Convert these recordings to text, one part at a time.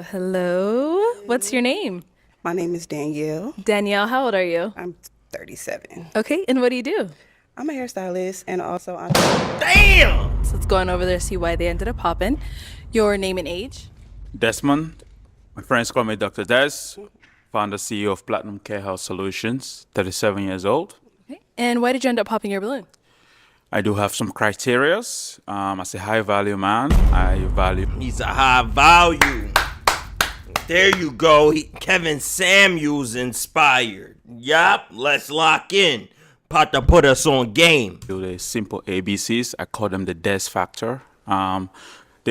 Hello. What's your name? My name is Danielle. Danielle, how old are you? I'm 37. Okay, and what do you do? I'm a hairstylist and also Damn! So let's go on over there, see why they ended up popping. Your name and age? Desmond. My friends call me Dr. Des, founder CEO of Platinum Care Health Solutions, 37 years old. Okay. And why did you end up popping your balloon? I do have some criterias. As a high value man, I value. He's a high value. There you go. Kevin Samuels inspired. Yup, let's lock in. About to put us on game. The simple ABCs. I call them the Des factor. The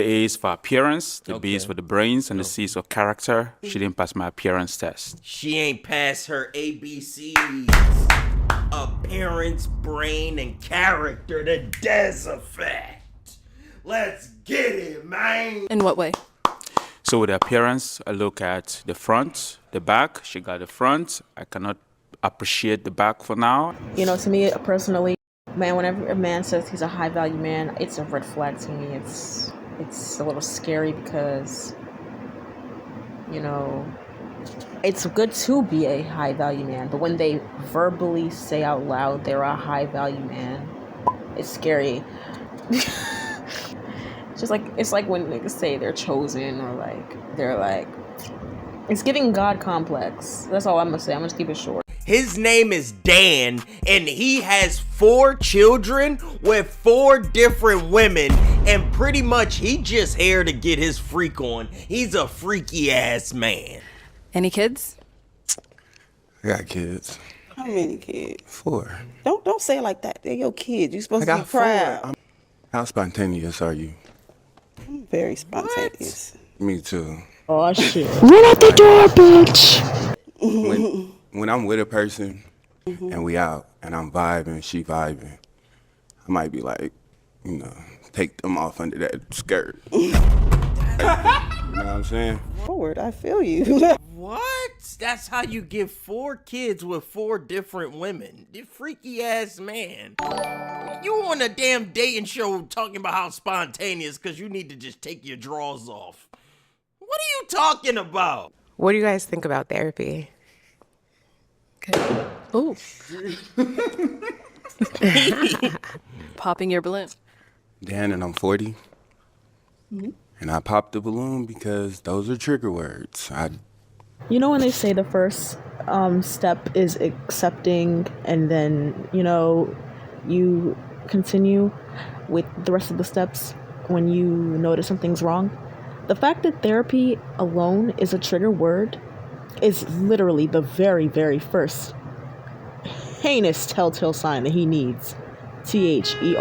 A is for appearance, the B is for the brains, and the C is for character. She didn't pass my appearance test. She ain't passed her ABCs. Appearance, brain, and character. The Des effect. Let's get it, man. In what way? So with the appearance, I look at the front, the back. She got the front. I cannot appreciate the back for now. You know, to me personally, man, whenever a man says he's a high value man, it's a red flag to me. It's a little scary because, you know, it's good to be a high value man, but when they verbally say out loud they're a high value man, it's scary. It's like when niggas say they're chosen or they're like, it's giving God complex. That's all I'm gonna say. I'm gonna keep it short. His name is Dan, and he has 4 children with 4 different women, and pretty much he just here to get his freak on. He's a freaky ass man. Any kids? I got kids. How many kids? 4. Don't say it like that. They're your kids. You're supposed I to be got 4. proud. How spontaneous are you? I'm very spontaneous. Me too. Oh shit. Run out the door, bitch! When I'm with a person and we out and I'm vibing, she vibing, I might be like, you know, take them off under that skirt. You know what I'm saying? Forward, I feel you. What? That's how you get 4 kids with 4 different women. You freaky ass man. You on a damn dating show talking about how spontaneous because you need to just take your drawers off. What are you talking about? What do you guys think about therapy? Okay. Oh. Popping your balloon. Dan, and I'm 40. And I popped the balloon because those are trigger words. You know when they say the first step is accepting and then, you know, you continue with the rest of the steps when you notice something's wrong? The fact that therapy alone is a trigger word is literally the very, very first heinous telltale sign that he needs. THERAPY.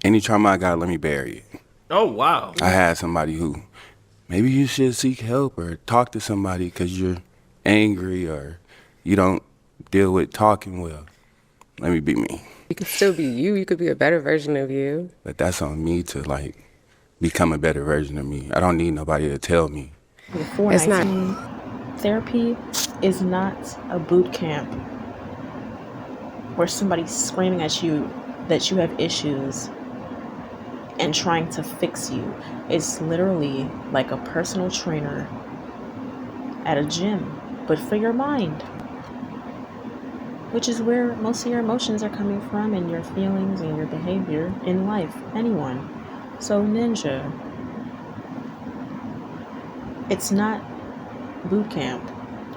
Any trauma I got, let me bury it. Oh, wow. I had somebody who, maybe you should seek help or talk to somebody because you're angry or you don't deal with talking well. Let me be me. You could still be you. You could be a better version of you. But that's on me to like become a better version of me. I don't need nobody to tell me. It's not. Therapy is not a boot camp where somebody's screaming at you that you have issues and trying to fix you. It's literally like a personal trainer at a gym, but for your mind, which is where most of your emotions are coming from and your feelings and your behavior in life, anyone. So Ninja, it's not boot camp.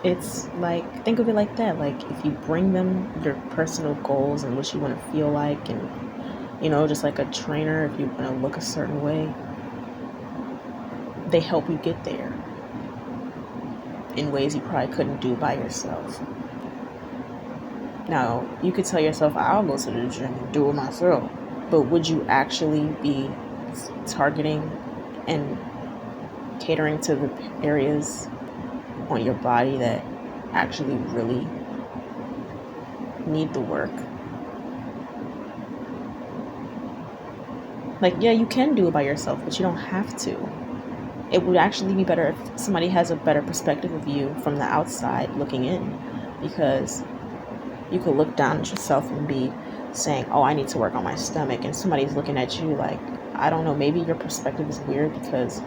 It's like, think of it like that. Like if you bring them your personal goals and what you want to feel like, and you know, just like a trainer, if you want to look a certain way, they help you get there in ways you probably couldn't do by yourself. Now, you could tell yourself, I'll go to the gym and do it myself. But would you actually be targeting and catering to the areas on your body that actually really need the work? Like, yeah, you can do it by yourself, but you don't have to. It would actually be better if somebody has a better perspective of you from the outside looking in, because you could look down at yourself and be saying, oh, I need to work on my stomach, and somebody's looking at you like, I don't know, maybe your perspective is weird because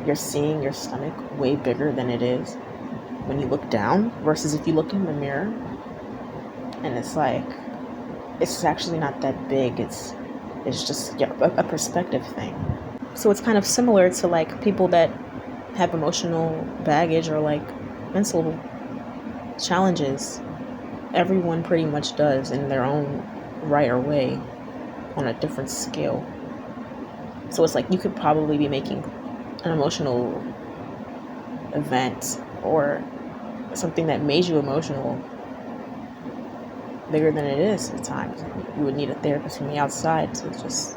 you're seeing your stomach way bigger than it is when you look down versus if you look in the mirror and it's like, it's actually not that big. It's just a perspective thing. So it's kind of similar to like people that have emotional baggage or like mental challenges. Everyone pretty much does in their own right or way on a different scale. So it's like you could probably be making an emotional event or something that made you emotional bigger than it is at times. You would need a therapist from the outside to just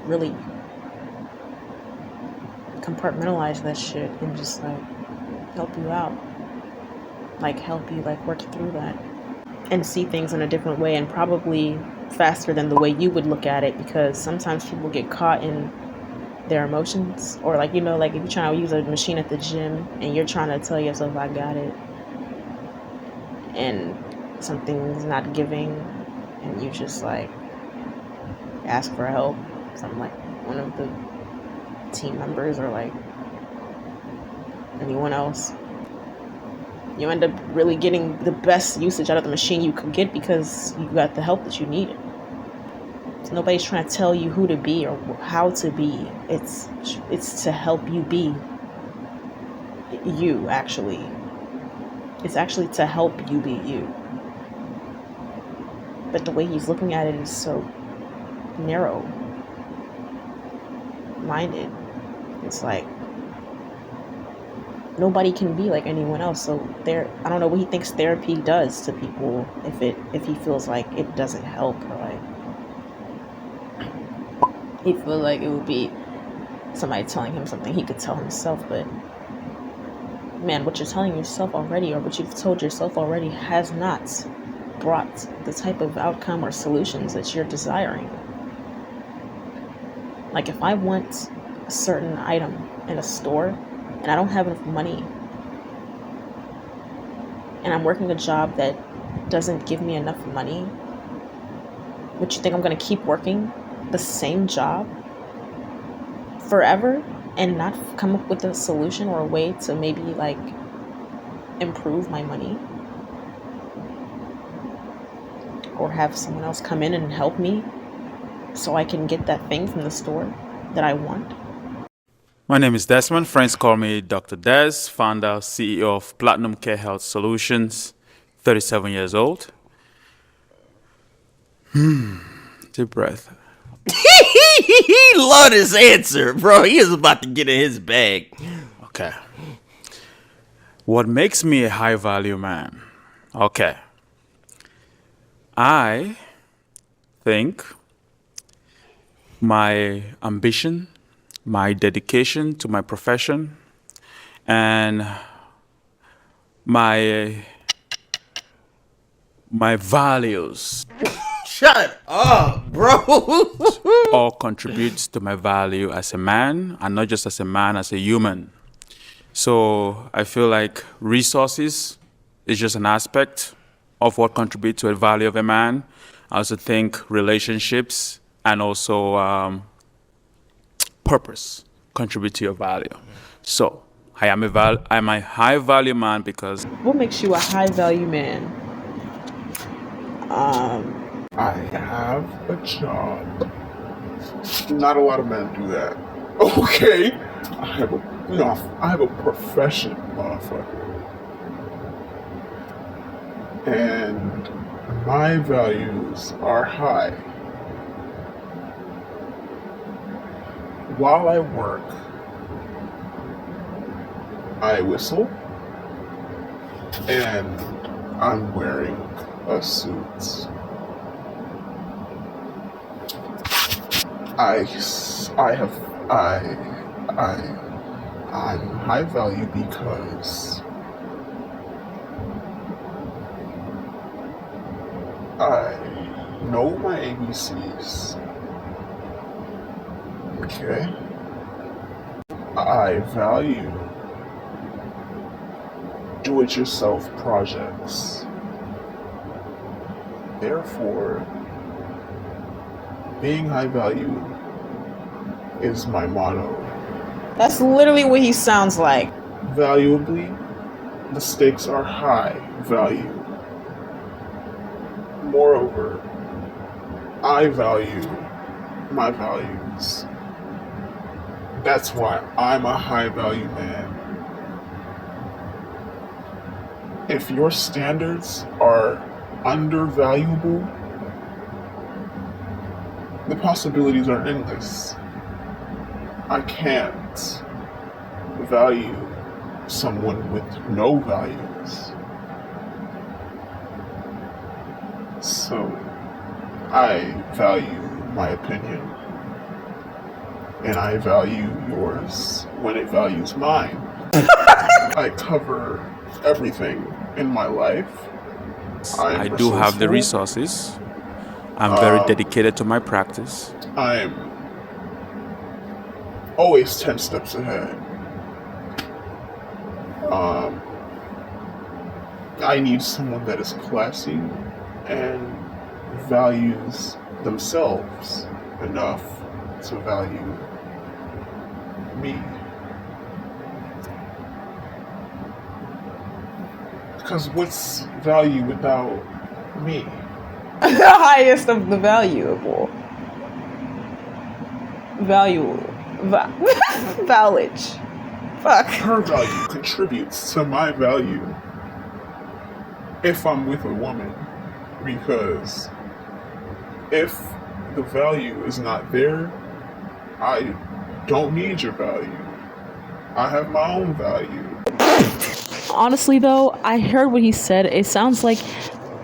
really compartmentalize that shit and just like help you out, like help you like work through that and see things in a different way, and probably faster than the way you would look at it, because sometimes people get caught in their emotions, or like, you know, like if you're trying to use a machine at the gym and you're trying to tell yourself I got it and something's not giving and you just like ask for help from like one of the team members or like anyone else, you end up really getting the best usage out of the machine you could get because you got the help that you needed. So nobody's trying to tell you who to be or how to be. It's to help you be you, actually. It's actually to help you be you. But the way he's looking at it is so narrow-minded. It's like nobody can be like anyone else. So I don't know what he thinks therapy does to people if he feels like it doesn't help, or like he feels like it would be somebody telling him something he could tell himself. But man, what you're telling yourself already, or what you've told yourself already, has not brought the type of outcome or solutions that you're desiring. Like if I want a certain item in a store and I don't have enough money and I'm working a job that doesn't give me enough money, would you think I'm going to keep working the same job forever and not come up with a solution or a way to maybe like improve my money? Or have someone else come in and help me so I can get that thing from the store that I want? My name is Desmond. Friends call me Dr. Des, founder, CEO of Platinum Care Health Solutions, 37 years old. Deep breath. He loved his answer, bro. He is about to get in his bag. Okay. What makes me a high-value man? Okay. I think my ambition, my dedication to my profession, and my values Shut up, bro. all contributes to my value as a man, and not just as a man, as a human. So I feel like resources is just an aspect of what contributes to the value of a man. I also think relationships and also purpose contribute to your value. So I'm a high value man because What makes you a high value man? I have a job. Not a lot of men do that. Okay, I have a profession, motherfucker, and my values are high. While I work, I whistle, and I'm wearing a suit. I'm high value because I know my ABCs. Okay. I value do-it-yourself projects. Therefore, being high value is my motto. That's literally what he sounds like. Valuably, the stakes are high value. Moreover, I value my values. That's why I'm a high value man. If your standards are undervaluable, the possibilities are endless. I can't value someone with no values. So I value my opinion, and I value yours when it values mine. I cover everything in my life. I do have the resourceful. resources. I'm very dedicated to my practice. I'm always 10 steps ahead. I need someone that is classy and values themselves enough to value me. Because what's value without me? The highest of the valuable. Valage. Fuck. Her value contributes to my value if I'm with a woman. Because if the value is not there, I don't need your value. I have my own value. Honestly, though, I heard what he said. It sounds like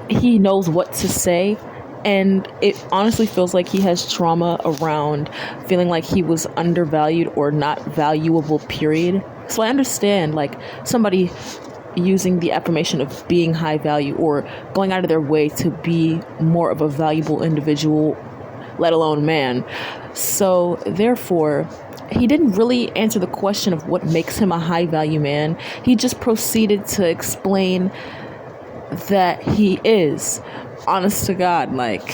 he knows what to say, and it honestly feels like he has trauma around feeling like he was undervalued or not valuable, period. So I understand, like, somebody using the affirmation of being high value or going out of their way to be more of a valuable individual, let alone man. So therefore, he didn't really answer the question of what makes him a high value man. He just proceeded to explain that he is. Honest to God, like,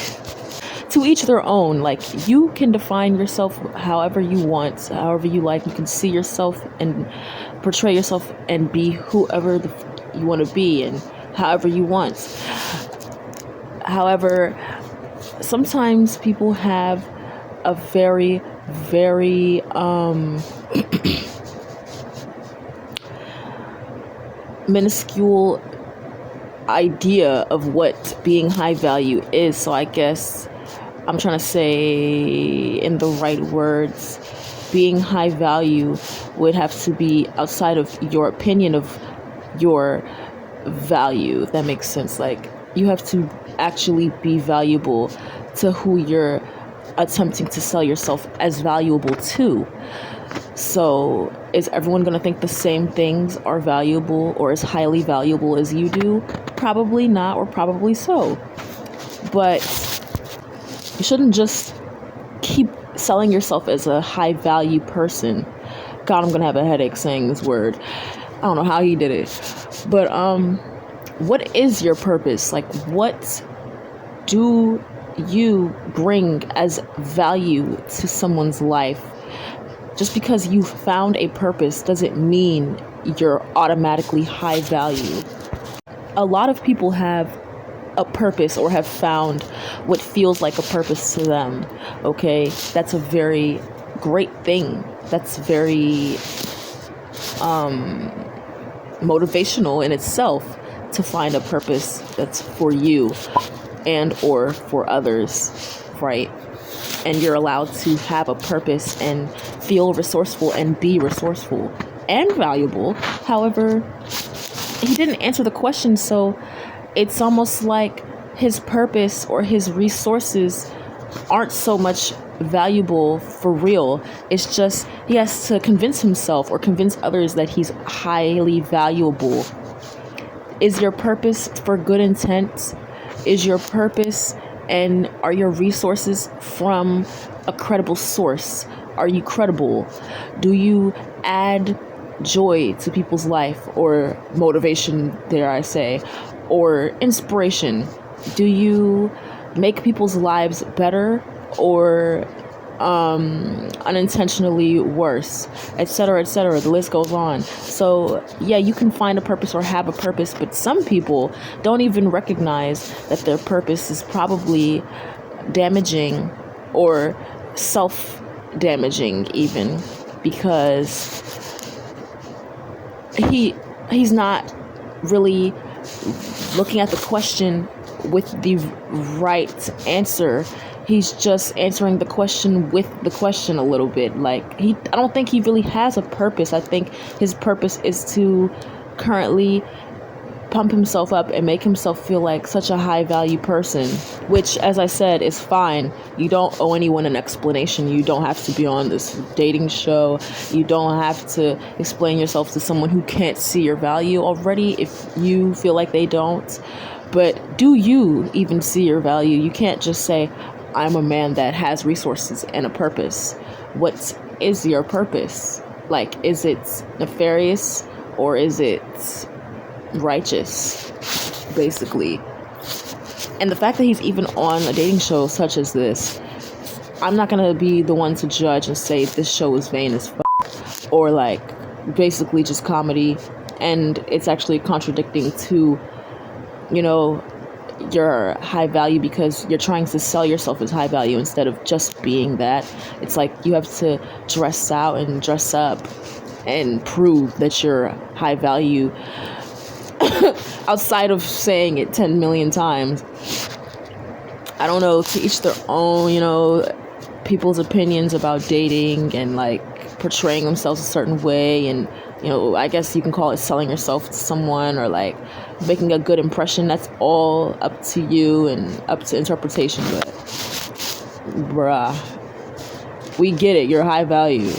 to each their own. Like, you can define yourself however you want, however you like. You can see yourself and portray yourself and be whoever you want to be and however you want. However, sometimes people have a very, very minuscule idea of what being high value is. So I guess I'm trying to say in the right words, being high value would have to be outside of your opinion of your value. If that makes sense. Like, you have to actually be valuable to who you're attempting to sell yourself as valuable to. So is everyone going to think the same things are valuable or as highly valuable as you do? Probably not, or probably so. But you shouldn't just keep selling yourself as a high value person. God, I'm going to have a headache saying this word. I don't know how he did it. But what is your purpose? Like, what do you bring as value to someone's life? Just because you found a purpose doesn't mean you're automatically high value. A lot of people have a purpose or have found what feels like a purpose to them. Okay, that's a very great thing. That's very motivational in itself to find a purpose that's for you and or for others, right? And you're allowed to have a purpose and feel resourceful and be resourceful and valuable. However, he didn't answer the question, so it's almost like his purpose or his resources aren't so much valuable for real. It's just he has to convince himself or convince others that he's highly valuable. Is your purpose for good intent? Is your purpose and are your resources from a credible source? Are you credible? Do you add joy to people's life or motivation, dare I say, or inspiration? Do you make people's lives better or unintentionally worse, etc., etc. The list goes on. So yeah, you can find a purpose or have a purpose, but some people don't even recognize that their purpose is probably damaging or self-damaging, even, because he's not really looking at the question with the right answer. He's just answering the question with the question a little bit. Like, I don't think he really has a purpose. I think his purpose is to currently pump himself up and make himself feel like such a high value person, which, as I said, is fine. You don't owe anyone an explanation. You don't have to be on this dating show. You don't have to explain yourself to someone who can't see your value already if you feel like they don't. But do you even see your value? You can't just say, I'm a man that has resources and a purpose. What is your purpose? Like, is it nefarious or is it righteous, basically? And the fact that he's even on a dating show such as this, I'm not gonna be the one to judge and say this show is vain as fuck, or like basically just comedy, and it's actually contradicting to, you know, your high value, because you're trying to sell yourself as high value instead of just being that. It's like you have to dress out and dress up and prove that you're high value outside of saying it 10 million times. I don't know, to each their own, you know, people's opinions about dating and like portraying themselves a certain way, and, you know, I guess you can call it selling yourself to someone or like making a good impression. That's all up to you and up to interpretation. But bruh, we get it, you're high value.